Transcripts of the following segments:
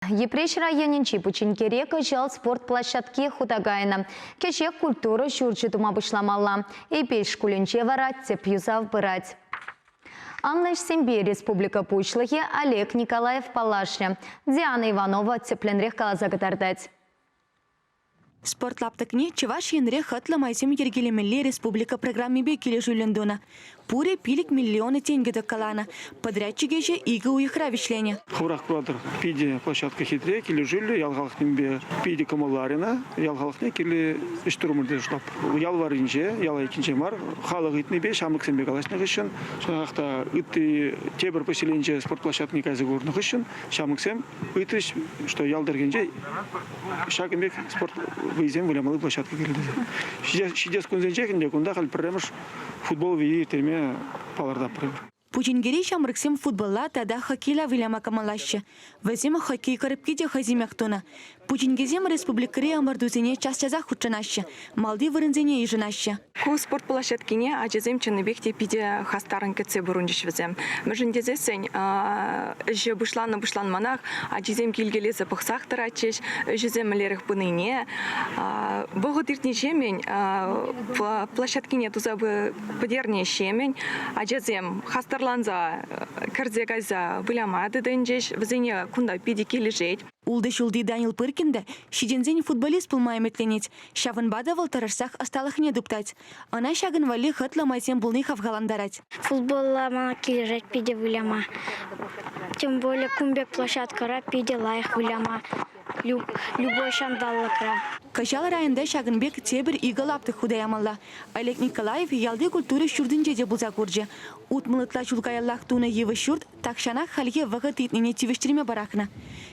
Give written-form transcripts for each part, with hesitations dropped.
Епрещ районинчи пучинкерека жал спорт площадки худагайна. Кечек культура шурчы тума бышламалла. Эпеш шкулинче вара теп юзав бырать. Анна Сембе Республика Пучлахи Олег Николаев Палашня. Диана Иванова тепленрех калазагатардать. Спорт лаптыкне Чеваш енре хатла майсем ергелемелле республика программе бекеле жулендуна. Пуре пилик миллионы тенге калана. Подрядчики же ига уихра вишление. Хурах квадр пиди площадка хитре, кили жюлли, ялгалхнембе пиди камаларина, ялгалхне кили штурмурде штаб. Ялваринже, яла икинчемар, халагитнебе шамыксембе калашнагышын, шахта ытты тебер поселенче спортплощадки казыгурнагышын, шамыксем ытыш, что ялдергенже шагембек спорт выезем вылямалы площадка келди. Шидес кунзенчехинде кунда хал премеш футбол вии терме паларда прем. Пучингери шамрыксем футболла тада хоккейла виляма камалаще. Везем хоккей карыбкиде хазимяхтуна. Пучингезем республикари амардузине час-часа худшанаще. Малди вырынзине ижинаще. Ку спорт площадкине ажезем чыныбекте пиде хастарын кетсе бурунжиш везем. Мыжындезесен же бушлан манах ажезем килгелезе пахсахтар ачеш, жезем лерых пыныне. Богатыртне шемень площадкине тузабы подерне шемень. Ажезем хастарланза кардзегаза вылямады денжеш, везене кунда пиде килежеть. Улды-шулды Данил Пыркинда, шидензень футболист пулмай метленец, шавын бада волтарышсах осталых не дуптать. Она шагын вали хатла майсем булных афгаландарать. Футболлама килежеть пиде выляма. Тем более кумбек площадкара пиде лайх выляма. Любой шандаллакра. Кашал районда шагынбек тебір игі лапты худаямалла. Олег Николаев ялды культуры шурдынже де бұлза көрже. Утмылытла чулкаяллах туны евы шурд, такшанақ халге вағыт етнене тивештірме барақна.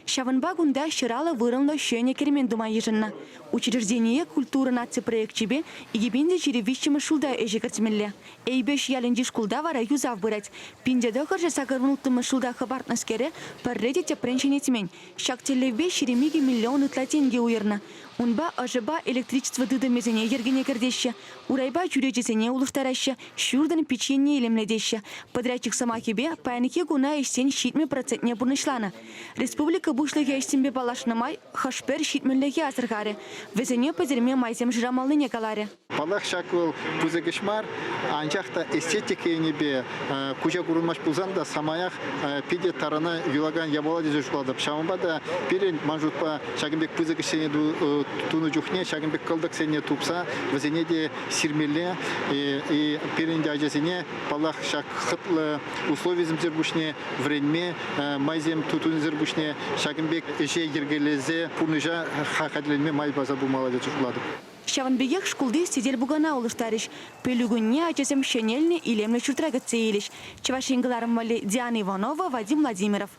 Шавынба гунда шыралы вырынлы шөне кермен дума ежынна. Учреждение культуры нации проектчебе игебенде черевищемі шулда эжекіртмелле. Эйбеш ялінді шкулда вара юзав бұрать. Пиндеді ғыржы сағырнылтымы шулда хабартнаскері парреде тепреншенетімен. Шактелевбе шеремеге миллион ытлатенге уйырна. Унба ажыба электричество дыды мезене ергене кірдеші. Урайба жүрежесене улыштараща, шурдан печенье елемледеші. Подрядчик самахебе пайнеке гуна ештен щитме процентне бұрнышлана. Республика бушлығы ештенбе балашнамай хашпер щитмеллеге азырғары. Везене позерме майзем жырамалы некалары. Балах шакыл пузыгышмар, анчақта эстетика енебе, кужа курылмаш пузанда самаях пиде тарана юлаган ябалады жышуладып. Шамбада пирен манжутпа шагынбек пузыгышене туну жухне, шагынбек кылдық сене тупса, везене де сирмелле, и пирен дяжесене балах шак хытлы условизм зербушне, време майзем тутун зербушне, шагынбек эше ергелезе пурныжа хакадленме май база бумалады жышуладып. Шаванбегех шкулды сидел бугана улыштарыш. Пелюгунне ачасем шенельны илемле чуртрагат цейлиш. Чевашингыларым вали Диана Иванова, Вадим Владимиров.